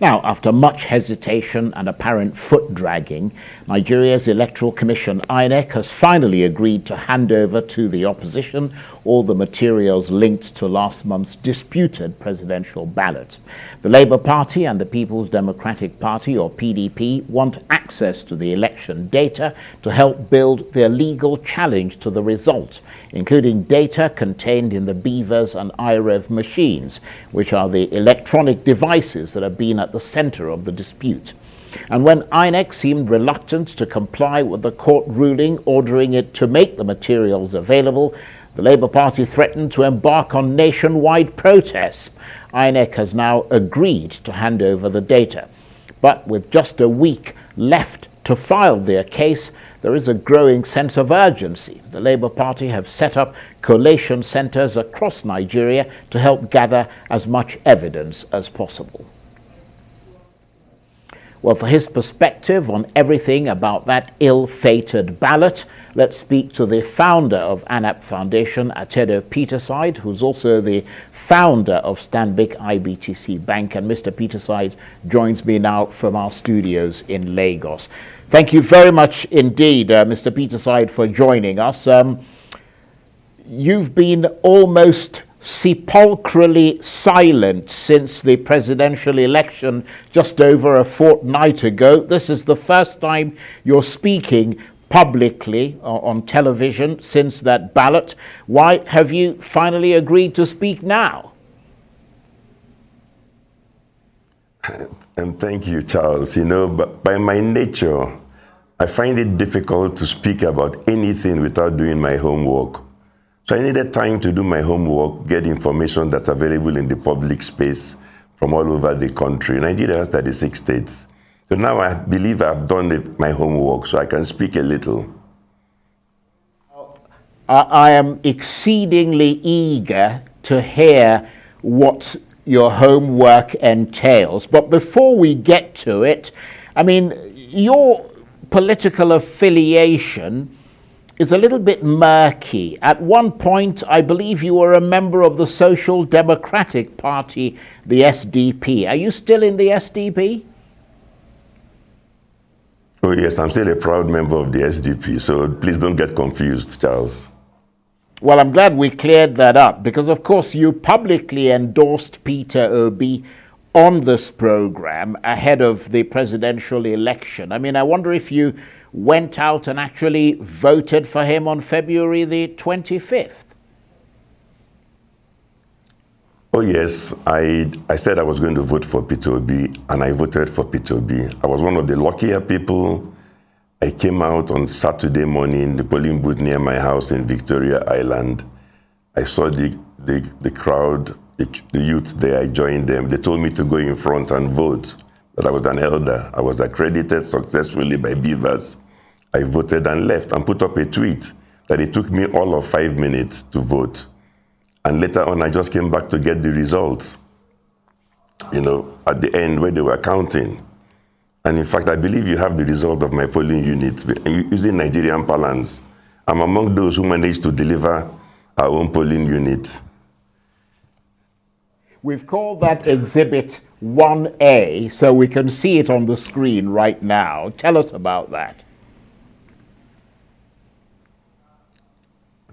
Now, after much hesitation and apparent foot-dragging, Nigeria's Electoral Commission, INEC, has finally agreed to hand over to the opposition all the materials linked to last month's disputed presidential ballot. The Labour Party and the People's Democratic Party, or PDP, want access to the election data to help build their legal challenge to the result, including data contained in the BVAS and IREV machines, which are the electronic devices that have been at the center of the dispute. And when INEC seemed reluctant to comply with the court ruling ordering it to make the materials available, the Labour Party threatened to embark on nationwide protests. INEC has now agreed to hand over the data. But with just a week left to file their case, there is a growing sense of urgency. The Labour Party have set up collation centres across Nigeria to help gather as much evidence as possible. Well, for his perspective on everything about that ill-fated ballot, let's speak to the founder of ANAP Foundation, Atedo Peterside, who's also the founder of Stanbic IBTC Bank. And Mr. Peterside joins me now from our studios in Lagos. Thank you very much indeed, Mr. Peterside, for joining us. You've been almost sepulchrally silent since the presidential election just over a fortnight ago. This is the first time you're speaking publicly on television since that ballot. Why have you finally agreed to speak now? And thank you, Charles. You know, but by my nature, I find it difficult to speak about anything without doing my homework. So I needed time to do my homework, get information that's available in the public space from all over the country. Nigeria has 36 states. So now I believe I've done my homework, so I can speak a little. I am exceedingly eager to hear what your homework entails. But before we get to it, I mean, your political affiliation is a little bit murky. At one point, I believe you were a member of the Social Democratic Party, the SDP. Are you still in the SDP? Oh yes, I'm still a proud member of the SDP, so please don't get confused, Charles. Well, I'm glad we cleared that up, because of course you publicly endorsed Peter Obi on this program ahead of the presidential election. I mean, I wonder if you went out and actually voted for him on February the 25th. Oh yes, I said I was going to vote for Peter Obi, and I voted for Peter Obi. I was one of the luckier people. I came out on Saturday morning, the polling booth near my house in Victoria Island. I saw the crowd, the youths there. I joined them. They told me to go in front and vote. That I was an elder. I was accredited successfully by BVAS. I voted and left and put up a tweet that it took me all of 5 minutes to vote. And later on, I just came back to get the results, you know, at the end where they were counting. And in fact, I believe you have the result of my polling unit using Nigerian parlance. I'm among those who managed to deliver our own polling unit. We've called that Exhibit 1A, so we can see it on the screen right now. Tell us about that.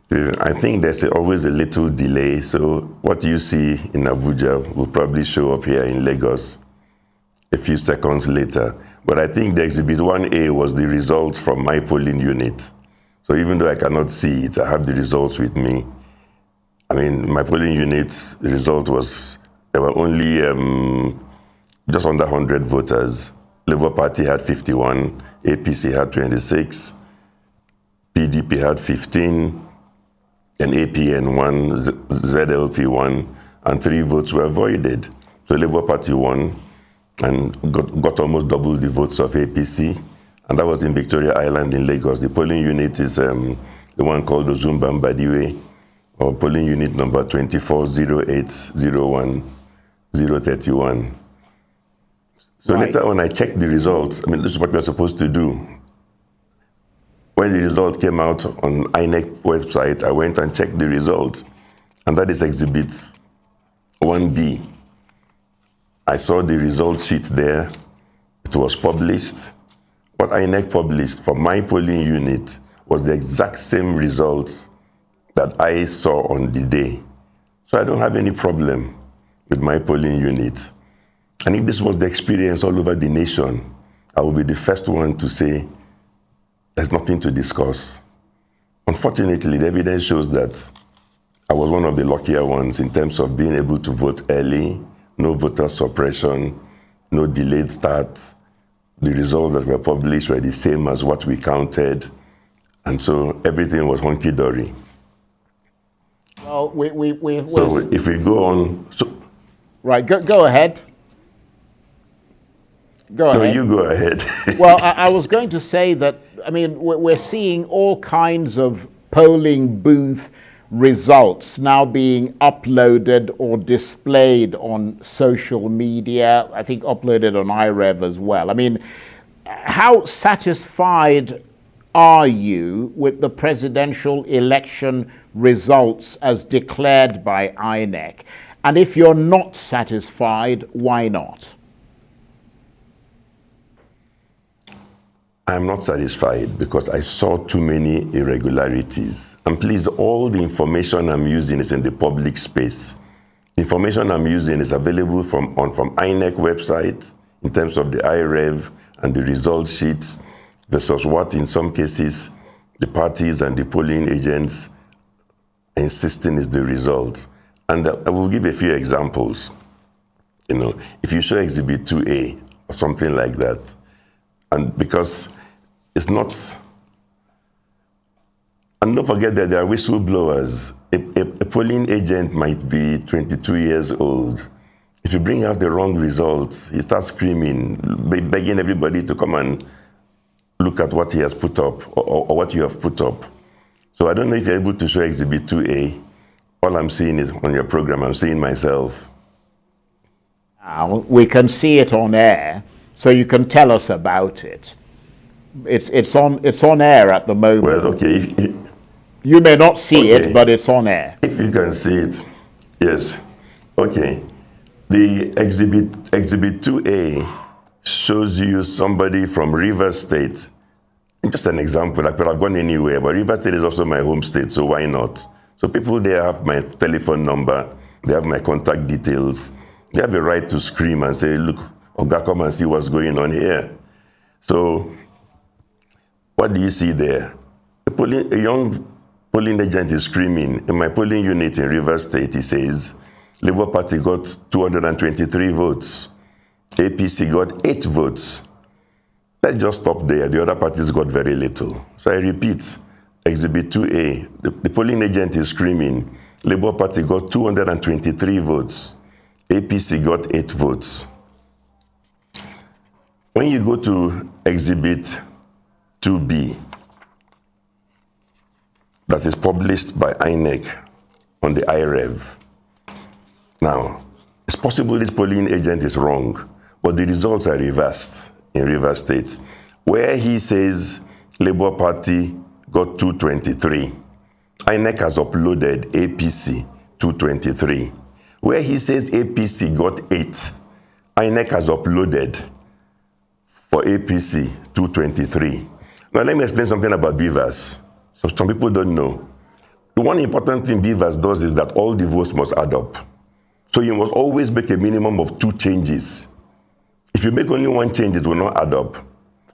I think there's always a little delay, so what you see in Abuja will probably show up here in Lagos a few seconds later. But I think the Exhibit 1A was the results from my polling unit. So even though I cannot see it, I have the results with me. I mean, my polling unit's result was, there were only just under 100 voters. Labour Party had 51, APC had 26, PDP had 15, and APN 1, ZLP 1, and 3 votes were voided. So Labour Party won and got almost double the votes of APC, and that was in Victoria Island in Lagos. The polling unit is the one called Ozumba Mbadiwe, or polling unit number 240801031. So right. Later on, I checked the results. I mean, this is what we're supposed to do. When the result came out on INEC website, I went and checked the results, and that is Exhibit 1B. I saw the result sheet there. It was published. What INEC published for my polling unit was the exact same results that I saw on the day. So I don't have any problem with my polling unit. And if this was the experience all over the nation, I will be the first one to say there's nothing to discuss. Unfortunately, the evidence shows that I was one of the luckier ones in terms of being able to vote early, no voter suppression, no delayed start. The results that were published were the same as what we counted. And so everything was hunky-dory. Well, so if we go on... Right, go ahead. Go ahead. No, you go ahead. Well, I was going to say that, I mean, we're seeing all kinds of polling booth results now being uploaded or displayed on social media, I think uploaded on iRev as well. I mean, how satisfied are you with the presidential election results as declared by INEC? And if you're not satisfied, why not? I'm not satisfied because I saw too many irregularities. And please, all the information I'm using is in the public space. The information I'm using is available from INEC website in terms of the iRev and the result sheets versus what in some cases the parties and the polling agents are insisting is the result. And I will give a few examples. You know, if you show Exhibit 2A or something like that, and because it's not, and don't forget that there are whistleblowers. A polling agent might be 22 years old. If you bring out the wrong results, he starts screaming, begging everybody to come and look at what he has put up or what you have put up. So I don't know if you're able to show Exhibit 2A. All I'm seeing is on your program, I'm seeing myself. Now, we can see it on air, so you can tell us about it. It's on air at the moment. Well, okay. You may not see it, but it's on air. If you can see it, yes. Okay. The Exhibit 2A shows you somebody from Rivers State. Just an example, I could have gone anywhere, but Rivers State is also my home state, so why not? So people there have my telephone number, they have my contact details, they have a right to scream and say, look, Oga, come and see what's going on here. So what do you see there? A young polling agent is screaming. In my polling unit in Rivers State, he says, Labour Party got 223 votes. APC got 8 votes. Let's just stop there. The other parties got very little. So I repeat, Exhibit 2A, the polling agent is screaming, Labour Party got 223 votes. APC got 8 votes. When you go to Exhibit 2B, that is published by INEC on the iRev. Now, it's possible this polling agent is wrong, but the results are reversed in Rivers State, where he says Labour Party got 223. INEC has uploaded APC 223. Where he says APC got 8, INEC has uploaded for APC 223. Now let me explain something about Beavers. So some people don't know. The one important thing Beavers does is that all the votes must add up. So you must always make a minimum of 2 changes. If you make only 1 change, it will not add up,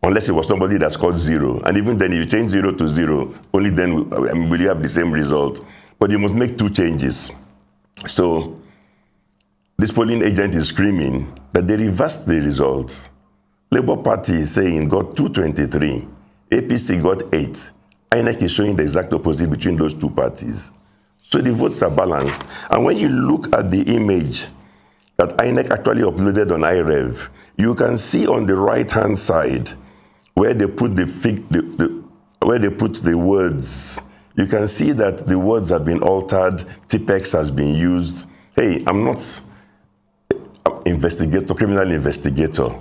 unless it was somebody that scored 0. And even then, if you change 0 to 0, only then will you have the same result. But you must make 2 changes. So this polling agent is screaming that they reversed the results. Labour Party is saying got 223. APC got 8. INEC is showing the exact opposite between those 2 parties. So the votes are balanced. And when you look at the image that INEC actually uploaded on iRev, you can see on the right-hand side where they put where they put the words. You can see that the words have been altered. Tipex has been used. Hey, I'm not an criminal investigator.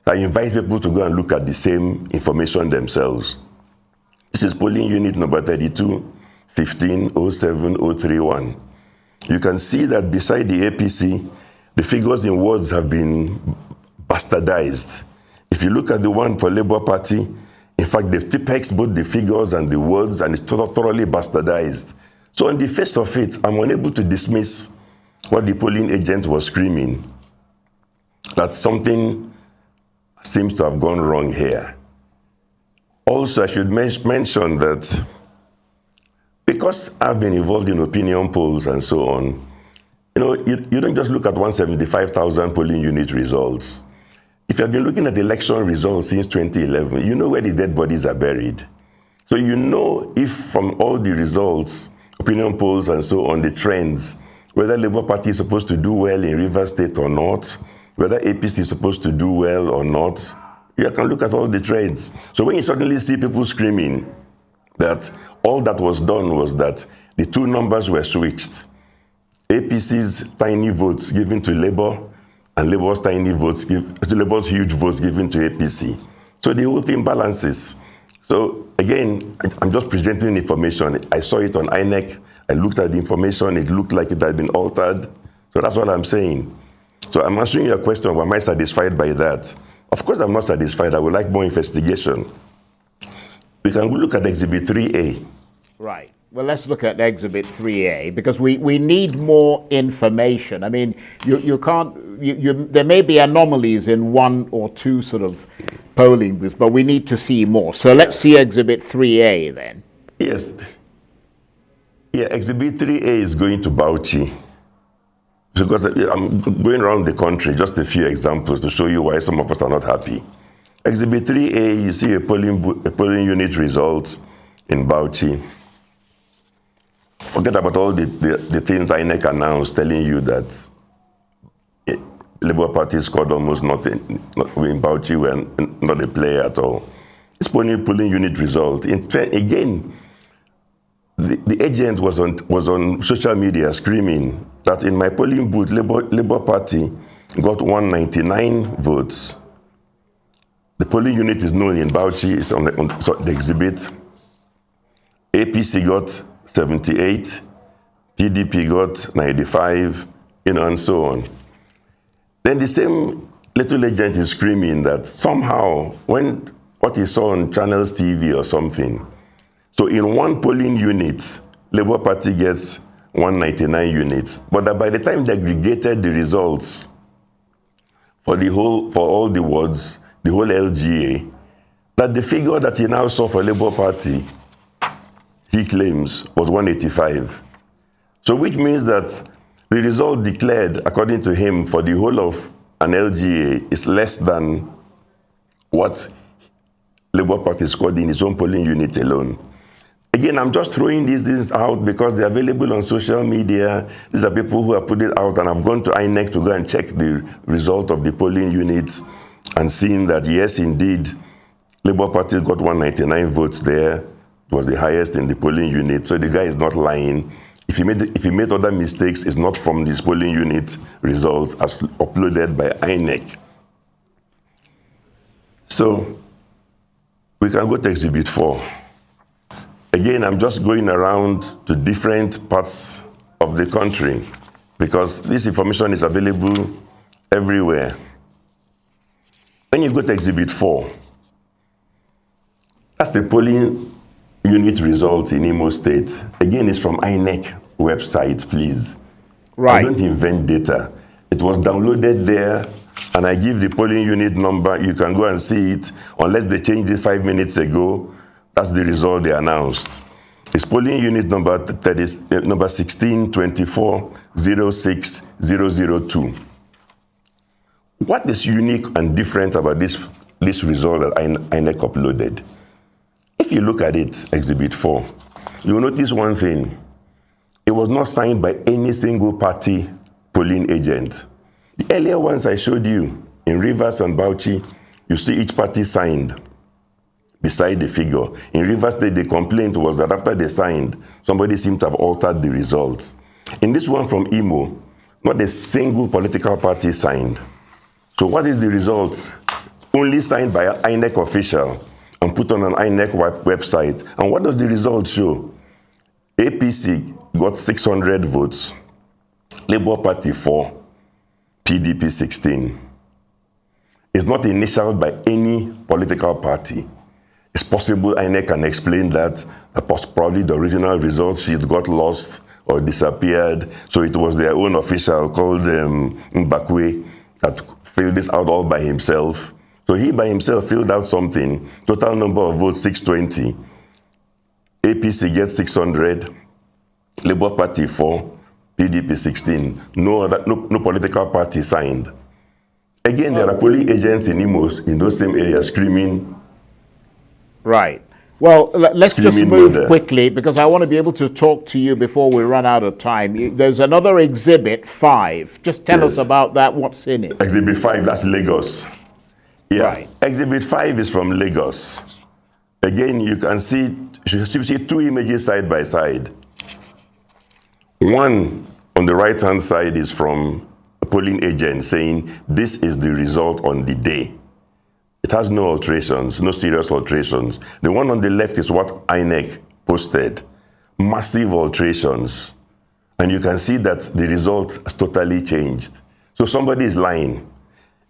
I invite people to go and look at the same information themselves. This is polling unit number 32, 15, 07, 031. You can see that beside the APC, the figures in words have been bastardized. If you look at the one for Labour Party, in fact, they've tipexed both the figures and the words, and it's thoroughly bastardized. So on the face of it, I'm unable to dismiss what the polling agent was screaming, that something seems to have gone wrong here. Also, I should mention that because I've been involved in opinion polls and so on, you don't just look at 175,000 polling unit results. If you have been looking at election results since 2011, you know where the dead bodies are buried. So you know if from all the results, opinion polls and so on, the trends, whether Labour Party is supposed to do well in Rivers State or not, whether APC is supposed to do well or not, you can look at all the trends. So when you suddenly see people screaming that all that was done was that the two numbers were switched, APC's tiny votes given to Labour and Labour's Labour's huge votes given to APC. So the whole thing balances. So again, I'm just presenting information. I saw it on INEC. I looked at the information. It looked like it had been altered. So that's what I'm saying. So I'm answering your question, am I satisfied by that? Of course I'm not satisfied. I would like more investigation. We can look at Exhibit 3A. Right. Well, let's look at Exhibit 3A, because we need more information. I mean, you can't, there may be anomalies in one or two sort of polling booths, but we need to see more. So let's see Exhibit 3A then. Yes. Yeah, Exhibit 3A is going to Bauchi. Because I'm going around the country, just a few examples to show you why some of us are not happy. Exhibit 3A, you see a polling unit results in Bauchi. Forget about all the things INEC announced telling you that Labour Party scored almost nothing. In Bauchi, we're not a player at all. It's polling unit result. Again, the agent was on social media screaming that in my polling booth, Labour Party got 199 votes. The polling unit is known in Bauchi, it's on the exhibit. APC got 78, PDP got 95, and so on. Then the same little agent is screaming that somehow, what he saw on Channels TV or something, so in one polling unit, Labour Party gets 199 units, but that by the time they aggregated the results for all the wards, the whole LGA, that the figure that he now saw for Labour Party, he claims, was 185. So which means that the result declared, according to him, for the whole of an LGA is less than what Labour Party scored in its own polling unit alone. Again, I'm just throwing these things out because they're available on social media. These are people who have put it out, and I've gone to INEC to go and check the result of the polling units and seen that, yes, indeed, Labour Party got 199 votes there. It was the highest in the polling unit, so the guy is not lying. If he made other mistakes, it's not from this polling unit results as uploaded by INEC. So we can go to Exhibit 4. Again, I'm just going around to different parts of the country because this information is available everywhere. When you go to Exhibit 4, that's the polling unit results in Imo State. Again, it's from INEC website, please. Right. I don't invent data. It was downloaded there, and I give the polling unit number. You can go and see it, unless they changed it 5 minutes ago. That's the result they announced. It's polling unit number 1624060002. What is unique and different about this result that INEC uploaded? If you look at it, Exhibit 4, you will notice one thing. It was not signed by any single party polling agent. The earlier ones I showed you, in Rivers and Bauchi, you see each party signed beside the figure. In Rivers State, the complaint was that after they signed, somebody seemed to have altered the results. In this one from Imo, not a single political party signed. So what is the result? Only signed by an INEC official and put on an INEC website. And what does the result show? APC got 600 votes, Labour Party 4, PDP 16. It's not initialed by any political party. It's possible INEC can explain that probably the original results sheet got lost or disappeared, so it was their own official called Mbakwe that filled this out all by himself. So he by himself filled out something, total number of votes 620, APC gets 600, Labour Party 4, PDP 16. No political party signed. Again, there are polling agents in Imo, in those same areas, screaming. Right. Well, let's just move quickly, because I want to be able to talk to you before we run out of time. There's another exhibit, 5. Just tell us about that, what's in it. Exhibit 5, that's Lagos. Yeah. Right. Exhibit 5 is from Lagos. Again, you can see 2 images side by side. One on the right-hand side is from a polling agent saying, this is the result on the day. It has no alterations, no serious alterations. The one on the left is what INEC posted. Massive alterations. And you can see that the result has totally changed. So somebody is lying.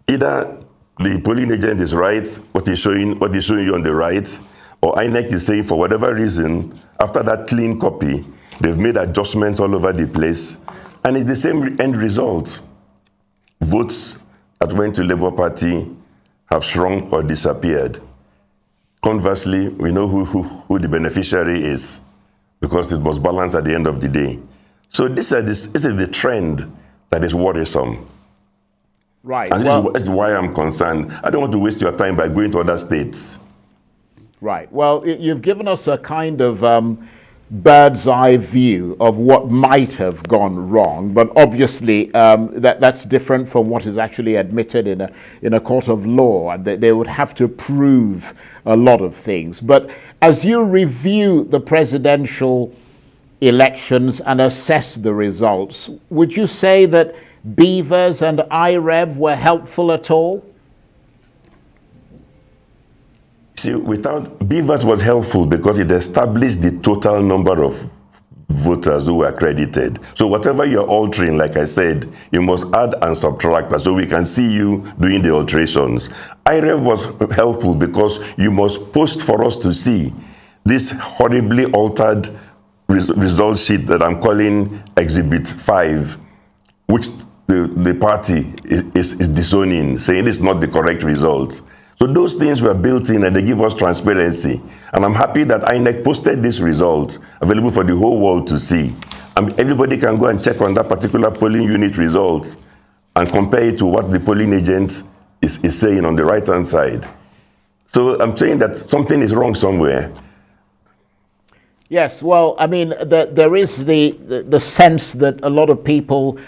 Either the polling agent is right, what he's showing you on the right, or INEC is saying for whatever reason, after that clean copy, they've made adjustments all over the place, and it's the same end result. Votes that went to Labour Party have shrunk or disappeared. Conversely, we know who the beneficiary is, because it was balanced at the end of the day. So this is the trend that is worrisome. Right. And this is why I'm concerned. I don't want to waste your time by going to other states. Right. Well, you've given us a kind of bird's eye view of what might have gone wrong, but obviously that's different from what is actually admitted in a court of law, and they would have to prove a lot of things. But as you review the presidential elections and assess the results, would you say that Beavers and IREV were helpful at all? See, Beavers was helpful because it established the total number of voters who were accredited. So whatever you're altering, like I said, you must add and subtract that so we can see you doing the alterations. IREV was helpful because you must post for us to see this horribly altered result sheet that I'm calling Exhibit 5, which the party is disowning, saying it's not the correct result. So those things were built in and they give us transparency. And I'm happy that INEC posted this result available for the whole world to see. And everybody can go and check on that particular polling unit result and compare it to what the polling agent is saying on the right-hand side. So I'm saying that something is wrong somewhere. Yes, well, I mean, there is the sense that a lot of people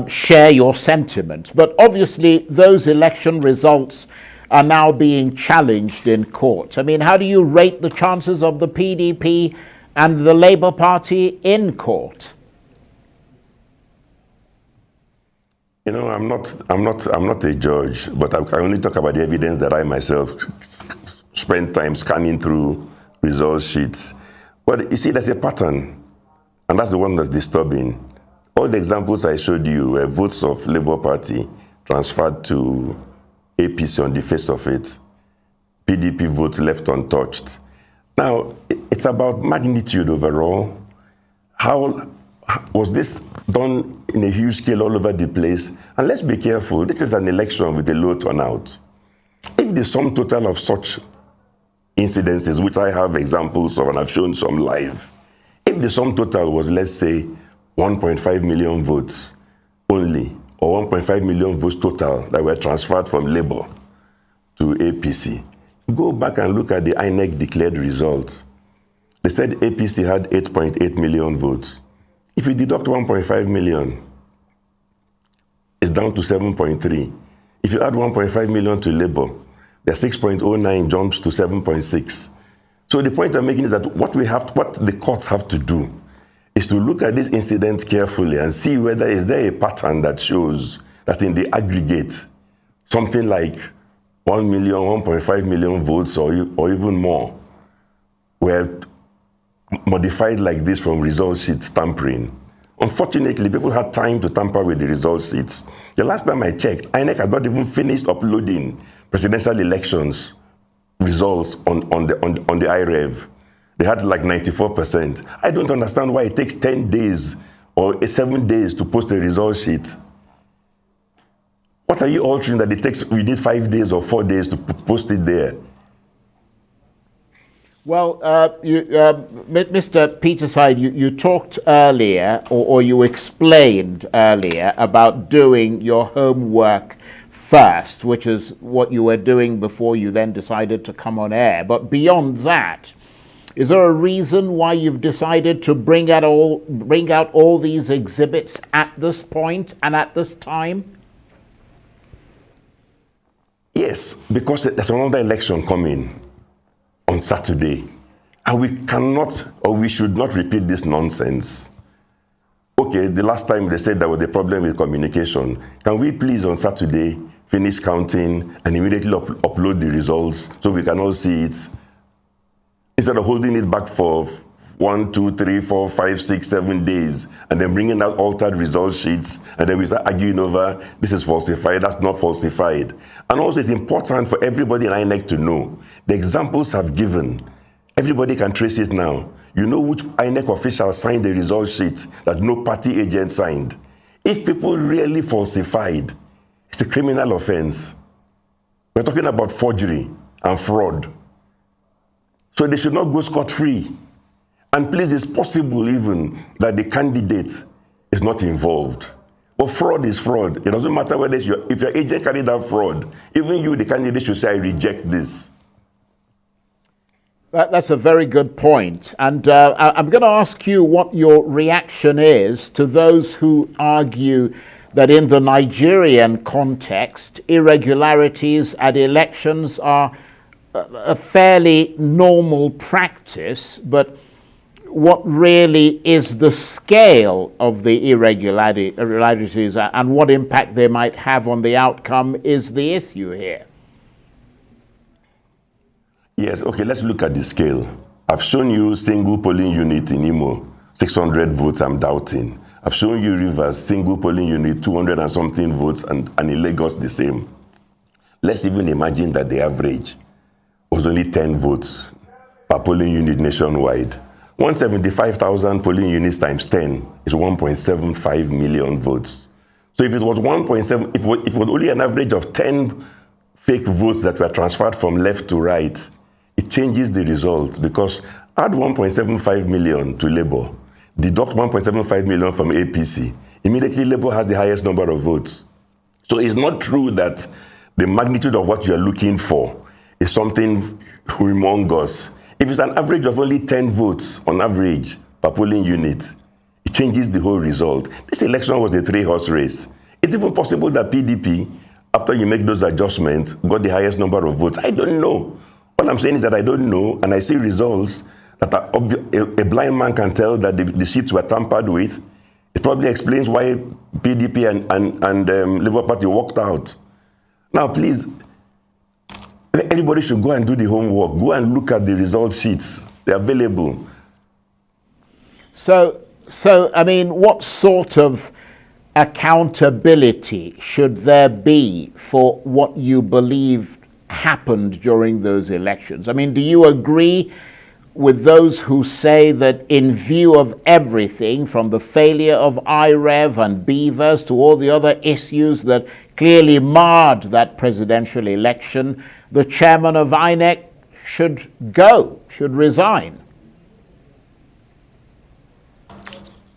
share your sentiment. But obviously, those election results are now being challenged in court. I mean, how do you rate the chances of the PDP and the Labour Party in court? You know, I'm not a judge, but I can only talk about the evidence that I myself spent time scanning through result sheets. But you see, there's a pattern, and that's the one that's disturbing. All the examples I showed you were votes of Labour Party transferred to APC on the face of it. PDP votes left untouched. Now, it's about magnitude overall. How was this done in a huge scale all over the place? And let's be careful, this is an election with a low turnout. If the sum total of such incidences, which I have examples of and I've shown some live, if the sum total was, let's say, 1.5 million votes only, or 1.5 million votes total that were transferred from Labour to APC, go back and look at the INEC declared results. They said APC had 8.8 million votes. If you deduct 1.5 million, it's down to 7.3. If you add 1.5 million to Labour, the 6.09 jumps to 7.6. So the point I'm making is that what the courts have to do is to look at these incidents carefully and see whether is there a pattern that shows that in the aggregate, something like 1 million, 1.5 million votes or even more were modified like this from result sheet tampering, Unfortunately, people had time to tamper with the result sheets. The last time I checked, INEC has not even finished uploading presidential elections results on the IREV. They had like 94%. I don't understand why it takes 10 days or 7 days to post a result sheet. What are you altering that it takes, we need 5 days or 4 days to post it there? Well, Mr. Peterside, you talked earlier, or you explained earlier about doing your homework first, which is what you were doing before you then decided to come on air. But beyond that, is there a reason why you've decided to bring out all these exhibits at this point and at this time? Yes, because there's another election coming on Saturday, and we cannot or we should not repeat this nonsense. Okay, the last time they said there was a problem with communication. Can we please on Saturday finish counting and immediately upload the results so we can all see it, instead of holding it back for 1, 2, 3, 4, 5, 6, 7 days and then bringing out altered result sheets, and then we start arguing over this is falsified, that's not falsified. And also it's important for everybody in INEC to know the examples I've given. Everybody can trace it now. You know which INEC official signed the result sheet that no party agent signed. If people really falsified, it's a criminal offense. We're talking about forgery and fraud. So they should not go scot-free. And please, it's possible even that the candidate is not involved. But fraud is fraud. It doesn't matter whether if your agent carried out fraud, even you, the candidate, should say, I reject this. That's a very good point. And I'm going to ask you what your reaction is to those who argue that in the Nigerian context, irregularities at elections are a fairly normal practice, but what really is the scale of the irregularities and what impact they might have on the outcome is the issue here. Yes, okay, let's look at the scale. I've shown you single polling unit in Imo, 600 votes, I'm doubting. I've shown you Rivers, single polling unit, 200 and something votes, and in Lagos the same. Let's even imagine that the average was only 10 votes per polling unit nationwide. 175,000 polling units times 10 is 1.75 million votes. So if it was 1.7, if it was only an average of 10 fake votes that were transferred from left to right, it changes the result, because add 1.75 million to Labour, deduct 1.75 million from APC, immediately Labour has the highest number of votes. So it's not true that the magnitude of what you're looking for is something humongous. If it's an average of only 10 votes on average per polling unit, it changes the whole result. This election was a 3-horse race. It's even possible that PDP, after you make those adjustments, got the highest number of votes. I don't know. All I'm saying is that I don't know, and I see results that a blind man can tell that the sheets were tampered with. It probably explains why PDP and Labour Party walked out. Now, please, everybody should go and do the homework. Go and look at the result sheets. They're available. So I mean, what sort of accountability should there be for what you believe happened during those elections? I mean, do you agree with those who say that in view of everything, from the failure of IREV and Beavers to all the other issues that clearly marred that presidential election, the chairman of INEC should resign?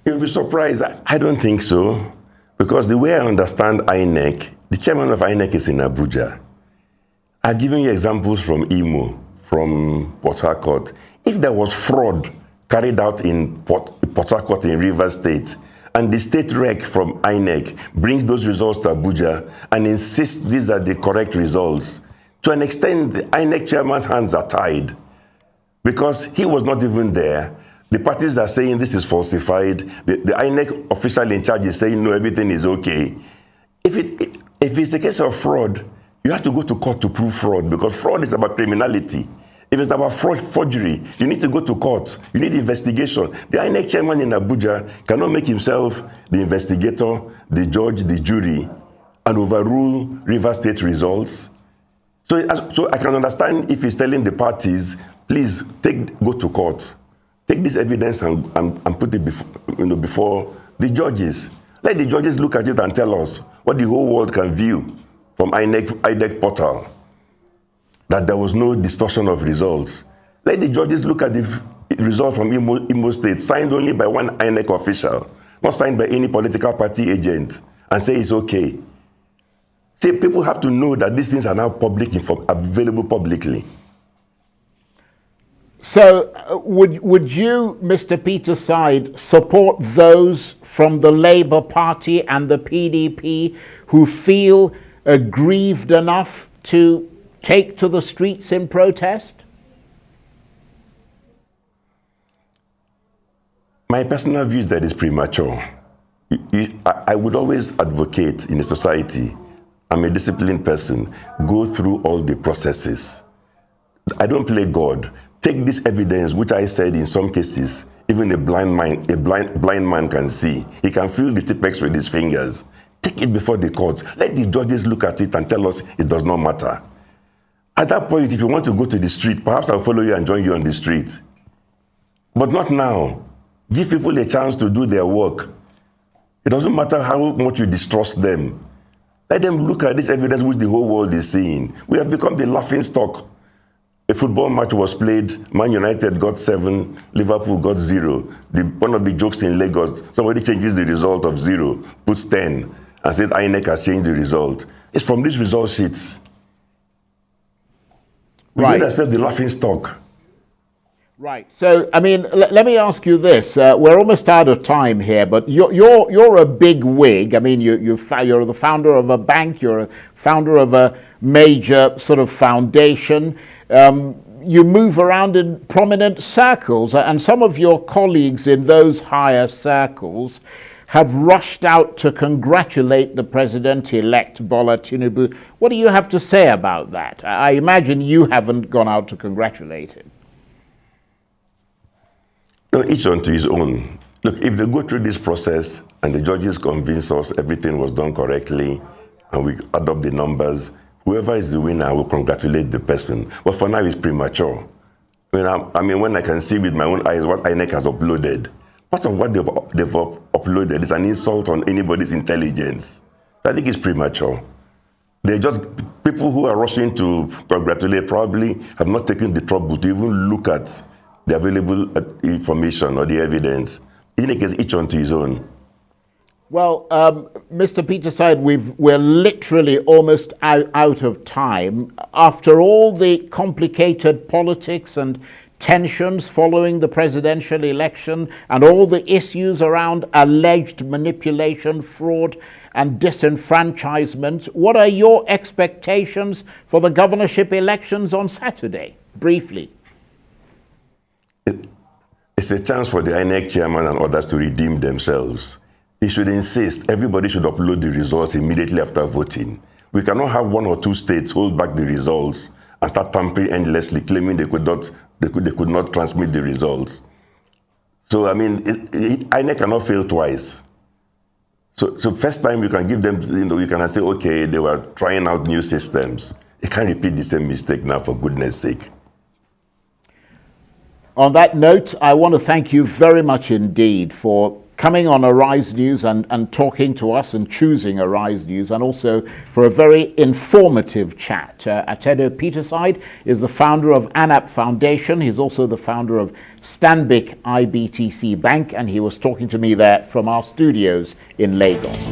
You'll be surprised. I don't think so. Because the way I understand INEC, the chairman of INEC is in Abuja. I've given you examples from Imo, from Port Harcourt. If there was fraud carried out in Port Harcourt in Rivers State, and the state rec from INEC brings those results to Abuja and insists these are the correct results, to an extent, the INEC chairman's hands are tied, because he was not even there. The parties are saying this is falsified. The INEC official in charge is saying no, everything is okay. If it's a case of fraud, you have to go to court to prove fraud, because fraud is about criminality. If it's about forgery, you need to go to court. You need investigation. The INEC chairman in Abuja cannot make himself the investigator, the judge, the jury, and overrule Rivers State results. So I can understand if he's telling the parties, please go to court. Take this evidence and put it before the judges. Let the judges look at it and tell us what the whole world can view from INEC portal, that there was no distortion of results. Let the judges look at the result from Imo State, signed only by one INEC official, not signed by any political party agent, and say it's okay. See, people have to know that these things are now available publicly. So would you, Mr. Peterside, support those from the Labour Party and the PDP who feel aggrieved enough to take to the streets in protest? My personal view is that it's premature. I would always advocate in a society, I'm a disciplined person, go through all the processes. I don't play God. Take this evidence, which I said in some cases, even a blind man can see. He can feel the tipex with his fingers. Take it before the courts. Let the judges look at it and tell us it does not matter. At that point, if you want to go to the street, perhaps I'll follow you and join you on the street. But not now. Give people a chance to do their work. It doesn't matter how much you distrust them. Let them look at this evidence which the whole world is seeing. We have become the laughing stock. A football match was played, Man United got 7, Liverpool got 0. One of the jokes in Lagos, somebody changes the result of 0, puts 10, and says INEC has changed the result. It's from these result sheets. We made ourselves the laughing stock. Right. So, I mean, let me ask you this. We're almost out of time here, but you're a big wig. I mean, you're the founder of a bank. You're a founder of a major sort of foundation. You move around in prominent circles, and some of your colleagues in those higher circles have rushed out to congratulate the president-elect Bola Tinubu. What do you have to say about that? I imagine you haven't gone out to congratulate him. No, each unto his own. Look, if they go through this process and the judges convince us everything was done correctly and we add up the numbers, whoever is the winner will congratulate the person. But for now, it's premature. I mean, when I can see with my own eyes what INEC has uploaded, part of what they've uploaded is an insult on anybody's intelligence. I think it's premature. They're just people who are rushing to congratulate probably have not taken the trouble to even look at the available information or the evidence. In a case, each unto his own. Well, Mr. Peterside, we're literally almost out of time. After all the complicated politics and tensions following the presidential election and all the issues around alleged manipulation, fraud, and disenfranchisement, what are your expectations for the governorship elections on Saturday? Briefly. It's a chance for the INEC chairman and others to redeem themselves. He should insist everybody should upload the results immediately after voting. We cannot have 1 or 2 states hold back the results and start tampering endlessly, claiming they could not transmit the results. So, I mean, INEC cannot fail twice. So first time you can give them, you can say, okay, they were trying out new systems. They can't repeat the same mistake now, for goodness sake. On that note, I want to thank you very much indeed for coming on Arise News and talking to us and choosing Arise News, and also for a very informative chat. Atedo Peterside is the founder of ANAP Foundation. He's also the founder of Stanbic IBTC Bank, and he was talking to me there from our studios in Lagos.